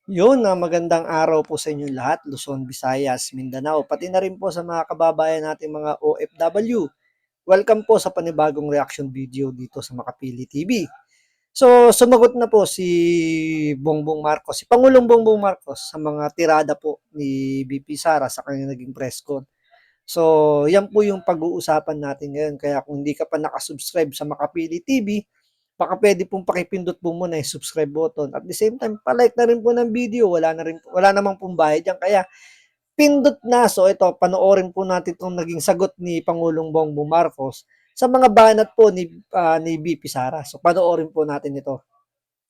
Magandang araw po sa inyong lahat, Luzon, Visayas, Mindanao, pati na rin po sa mga kababayan nating mga OFW. Welcome po sa panibagong reaction video dito sa Makapili TV. So, sumagot na po si Bongbong Marcos, si Pangulong Bongbong Marcos sa mga tirada po ni BP Sara sa kanyang naging press con. So, yan po yung pag-uusapan natin ngayon. Kaya kung hindi ka pa nakasubscribe sa Makapili TV, baka pwede pong pakipindot po muna yung subscribe button. At the same time, palike na rin po ng video. Wala namang pong bayad yan. Kaya pindot na. So ito, panoorin po natin itong naging sagot ni Pangulong Bongbong Marcos sa mga banat po ni BP Sara. So panoorin po natin ito.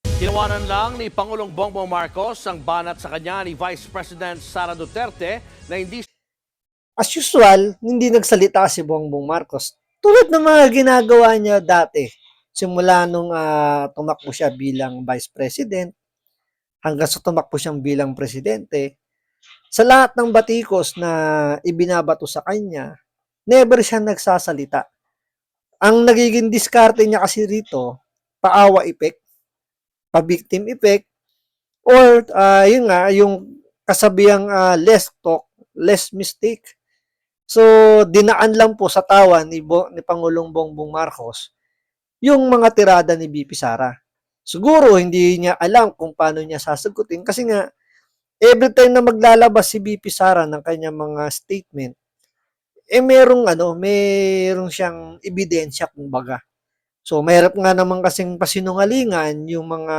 Tinawanan lang ni Pangulong Bongbong Marcos ang banat sa kanya ni Vice President Sara Duterte na hindi. As usual, hindi nagsalita si Bongbong Marcos. Tulad ng mga ginagawa niya dati. Simula nung tumakbo siya bilang Vice President hanggang sa tumakbo siyang bilang Presidente. Sa lahat ng batikos na ibinabato sa kanya, never siya nagsasalita. Ang nagiging diskarte niya kasi rito, paawa effect, pa-victim effect, or yun nga, yung kasabihang less talk, less mistake. So, dinaan lang po sa tawa ni Pangulong Bongbong Marcos yung mga tirada ni BP Sara. Siguro, hindi niya alam kung paano niya sasagutin kasi nga, every time na maglalabas si BP Sara ng kanyang mga statement, merong siyang ebidensya kumbaga. So, mahirap nga naman kasing pasinungalingan yung mga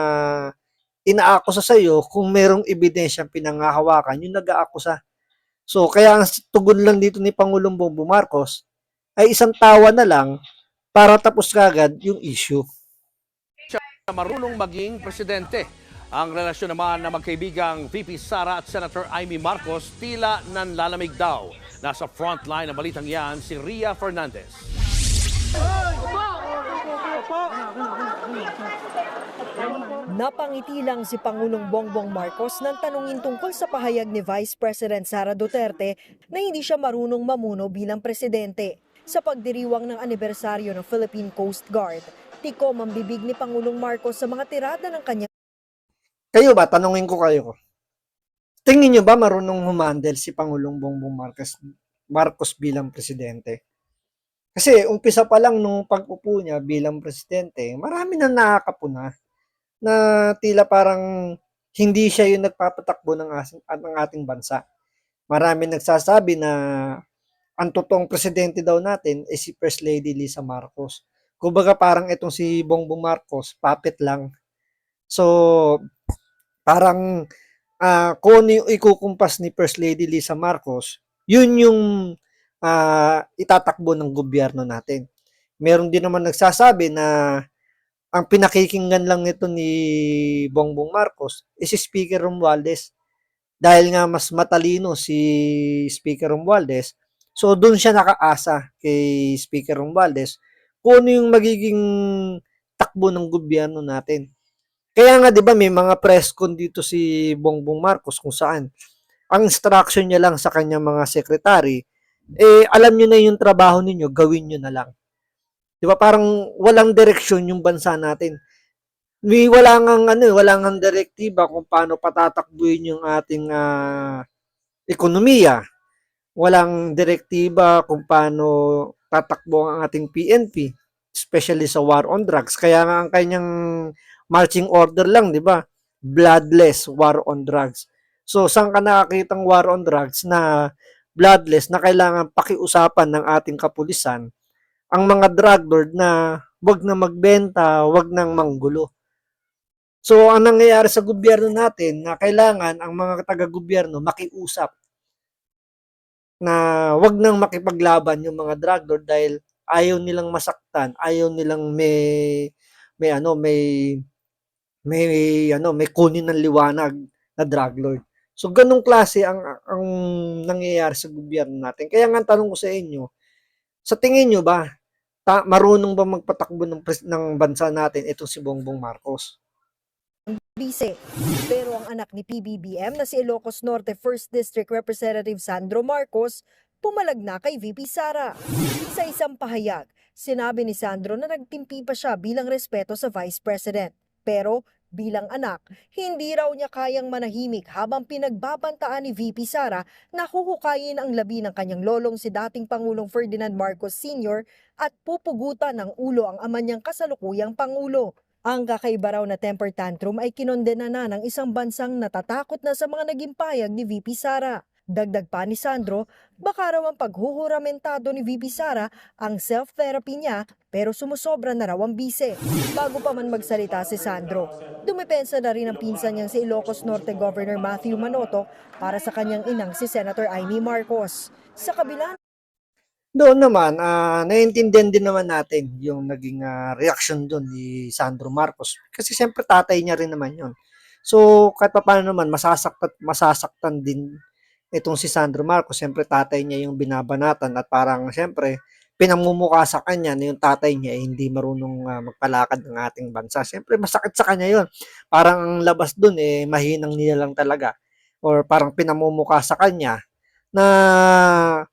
inaakusa sa iyo kung merong ebidensyang pinanghahawakan yung nag-aakusa. So, kaya ang tugon lang dito ni Pangulong Bongbong Marcos ay isang tawa na lang para tapos kagad yung issue. Siya marunong maging presidente. Ang relasyon naman ng magkaibigang VP Sara at Senator Amy Marcos tila nanlalamig daw. Nasa frontline ng balitang yan si Ria Fernandez. Napangiti lang si Pangulong Bongbong Marcos nang tanungin tungkol sa pahayag ni Vice President Sara Duterte na hindi siya marunong mamuno bilang presidente. Sa pagdiriwang ng anibersaryo ng Philippine Coast Guard, tikom ang bibig ni Pangulong Marcos sa mga tirada ng kanya. Kayo ba, tanungin ko kayo, tingin nyo ba marunong humandle si Pangulong Bongbong Marcos bilang presidente? Kasi umpisa pa lang nung pag-upo niya bilang presidente, marami na nakakapuna na tila parang hindi siya yung nagpapatakbo ng ating bansa. Marami nagsasabi na ang totoong presidente daw natin ay si First Lady Lisa Marcos. Kumbaga parang itong si Bongbong Marcos, puppet lang. So, parang kung ano yung ikukumpas ni First Lady Lisa Marcos, yun yung itatakbo ng gobyerno natin. Meron din naman nagsasabi na ang pinakikinggan lang nito ni Bongbong Marcos is si Speaker Romualdez. Dahil nga mas matalino si Speaker Romualdez, so doon siya nakaasa kay Speaker Romualdez kung ano yung magiging takbo ng gobyerno natin. Kaya nga 'di ba may mga press con dito si Bongbong Marcos kung saan ang instruction niya lang sa kanyang mga secretary, alam niyo na yung trabaho ninyo, gawin niyo na lang. 'Di ba parang walang direksyon yung bansa natin. Wala ngang direktiba kung paano patatakbuhin yung ating ekonomiya. Walang direktiba kung paano tatakbo ang ating PNP, especially sa war on drugs. Kaya nga ang kanyang marching order lang, 'di ba? Bloodless war on drugs. So, saan ka nakakitang war on drugs na bloodless na kailangan pakiusapan ng ating kapulisan ang mga drug lord na wag na magbenta, wag nang manggulo. So, ang nangyayari sa gobyerno natin na kailangan ang mga taga-gobyerno makiusap na wag nang makipaglaban yung mga drug lord dahil ayaw nilang masaktan, ayaw nilang may kunin ng liwanag na drug lord. So, ganung klase ang nangyayari sa gobyerno natin. Kaya nga tanong ko sa inyo, sa tingin nyo ba, marunong ba magpatakbo ng bansa natin itong si Bongbong Marcos? Bise. Pero ang anak ni PBBM na si Ilocos Norte 1st District Representative Sandro Marcos pumalag na kay VP Sara. Sa isang pahayag, sinabi ni Sandro na nagtimpi pa siya bilang respeto sa Vice President. Pero Bilang anak, hindi raw niya kayang manahimik habang pinagbabantaan ni VP Sara na huhukayin ang labi ng kanyang lolong si dating Pangulong Ferdinand Marcos Sr. at pupugutan ng ulo ang ama niyang kasalukuyang Pangulo. Ang kakaiba raw na temper tantrum ay kinondena na ng isang bansang natatakot na sa mga naging payag ni VP Sara. Dagdag pa ni Sandro, baka raw ang paghuhuramentado ni VP Sara ang self-therapy niya pero sumusobra na raw ang bise. Bago pa man magsalita si Sandro, dumepensa na rin ang pinsan niyang si Ilocos Norte Governor Matthew Manotoc para sa kanyang inang si Senator Amy Marcos. Sa kabila Doon naman, naiintindihan din naman natin yung naging reaksyon doon ni Sandro Marcos. Kasi siyempre tatay niya rin naman yon. So, kahit pa paano naman, masasaktan din itong si Sandro Marcos. Siyempre tatay niya yung binabanatan at parang siyempre pinamumukha sa kanya na yung tatay niya ay hindi marunong magpalakad ng ating bansa. Siyempre masakit sa kanya yon. Parang ang labas doon mahinang niya lang talaga. Or parang pinamumukha sa kanya na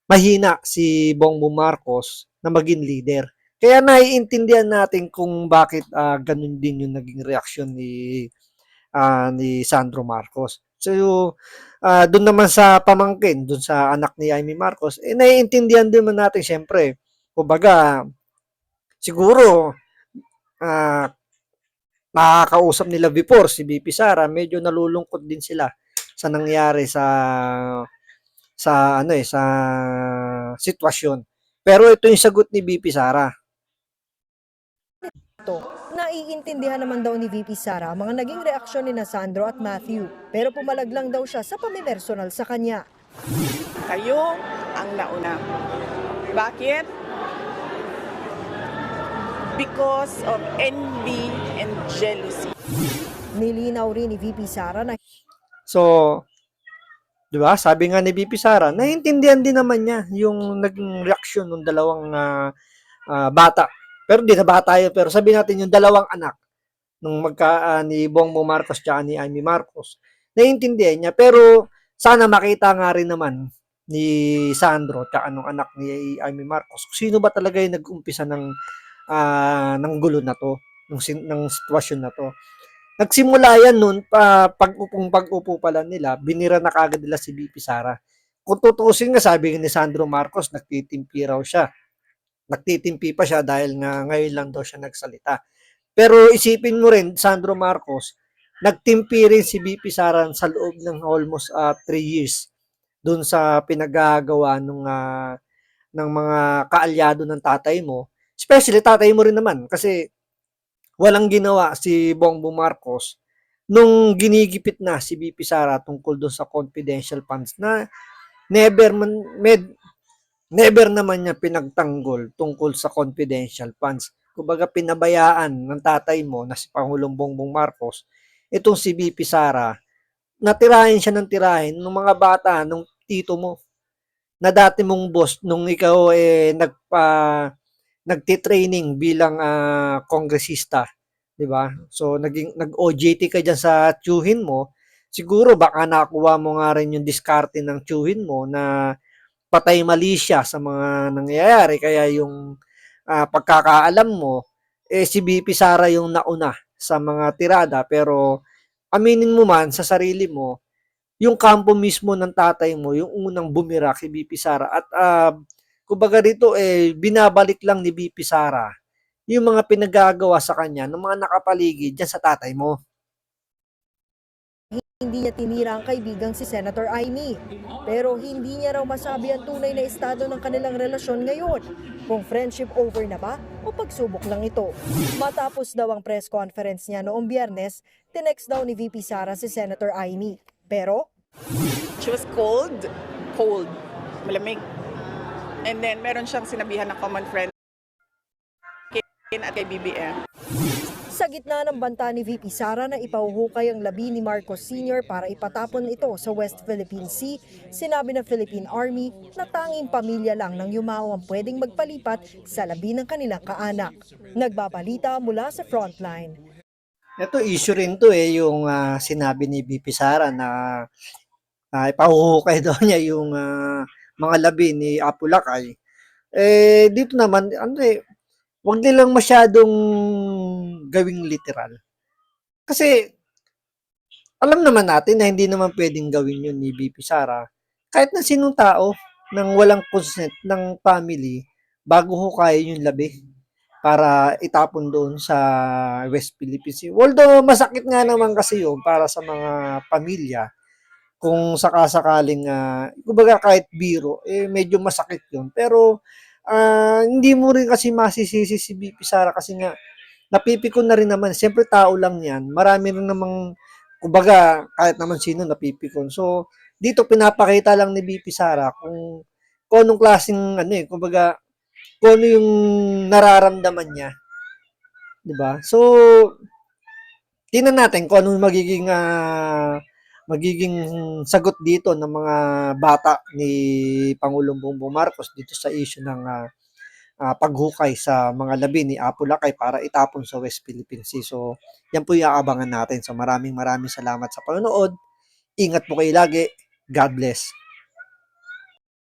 mahina si Bongbong Marcos na maging leader. Kaya naiintindihan natin kung bakit ganun din yung naging reaksyon ni Sandro Marcos. So, doon naman sa pamangkin, doon sa anak ni Amy Marcos, naiintindihan din naman natin siyempre. Kumbaga, siguro, nakakausap nila before si BP Sara, medyo nalulungkot din sila sa nangyari sa sitwasyon. Pero ito yung sagot ni BP Sara. naiintindihan naman daw ni VP Sara ang mga naging reaksyon ni Sandro at Matthew pero pumalag lang daw siya sa pamipersonal sa kanya. Kayo ang nauna. Bakit? Because of envy and jealousy. Nilinaw rin ni VP Sara na So, 'di ba? Sabi nga ni BP Sara, naiintindihan din naman niya yung naging reaksyon ng dalawang bata. Pero di na bata yun, pero sabi natin yung dalawang anak ni Bongbong Marcos at ni Amy Marcos. Naiintindihan niya, pero sana makita nga rin naman ni Sandro at nung anak ni Amy Marcos kung sino ba talaga yung nag-umpisa ng gulo na to, ng sitwasyon na to. Nagsimula yan noon pag-upo pa lang nila, binira na kagad nila si BP Sara. Kung tutuusin nga, sabi ni Sandro Marcos, nagtitimpi raw siya. Nagtitimpi pa siya dahil nga ngayon lang daw siya nagsalita. Pero isipin mo rin, Sandro Marcos, nagtimpi rin si BP Sara sa loob ng almost 3 years doon sa pinagagawa ng mga kaalyado ng tatay mo. Especially tatay mo rin naman kasi walang ginawa si Bongbong Marcos nung ginigipit na si BP Sara tungkol doon sa confidential funds na never naman niya pinagtanggol tungkol sa confidential funds. Kumbaga pinabayaan ng tatay mo na si Pangulong Bongbong Marcos itong si BP Sara, natirahin siya ng tirahin ng mga bata nung tito mo na dati mong boss nung ikaw nagti-training bilang kongresista, 'di ba? So nag-OJT ka diyan sa tiyuhin mo, siguro baka nakuha mo nga rin yung diskarte ng tiyuhin mo na patay mali siya sa mga nangyayari kaya yung pagkakaalam mo si BP Sara yung nauna sa mga tirada pero aminin mo man sa sarili mo yung kampo mismo ng tatay mo yung unang bumira kay BP Sara at kumbaga dito binabalik lang ni BP Sara yung mga pinagagawa sa kanya ng mga nakapaligid diyan sa tatay mo. hindi niya tinira ang kaibigang si Senator Amy. Pero hindi niya raw masabi ang tunay na estado ng kanilang relasyon ngayon. Kung friendship over na ba o pagsubok lang ito. Matapos daw ang press conference niya noong Biyernes, tinext daw ni VP Sara si Senator Amy. Pero She was cold, malamig. And then meron siyang sinabihan ng common friend at kay BBM. sa gitna ng banta ni VP Sara na ipahuhukay ang labi ni Marcos Sr. para ipatapon ito sa West Philippine Sea, sinabi ng Philippine Army na tanging pamilya lang ng Yumao ang pwedeng magpalipat sa labi ng kanilang kaanak. Nagbabalita mula sa frontline. Ito issue rin to yung sinabi ni BP Sara na ipahuhukay daw niya yung mga labi ni Apo Lakay. Dito naman, wag nilang masyadong gawing literal. Kasi alam naman natin na hindi naman pwedeng gawin yun ni VP Sara. Kahit na sinong tao nang walang consent ng family bago hukayin yung labi para itapon doon sa West Philippine Sea. Although masakit nga naman kasi yun para sa mga pamilya kung sakasakaling kumbaga kahit biro medyo masakit yun. Pero hindi mo rin kasi masisisi si VP Sara kasi nga napipikon na rin naman. Siyempre tao lang 'yan. Marami rin namang kumbaga kahit naman sino napipikon. So dito pinapakita lang ni VP Sara kung anong klaseng kumbaga kung ano yung nararamdaman niya, 'di ba? So tingnan natin kung anong magiging sagot dito ng mga bata ni Pangulong Bongbong Marcos dito sa issue ng paghukay sa mga labi ni Apo Lakay para itapon sa West Philippine Sea. So, yan po yung aabangan natin. So, maraming maraming salamat sa panonood. Ingat po kayo lagi. God bless.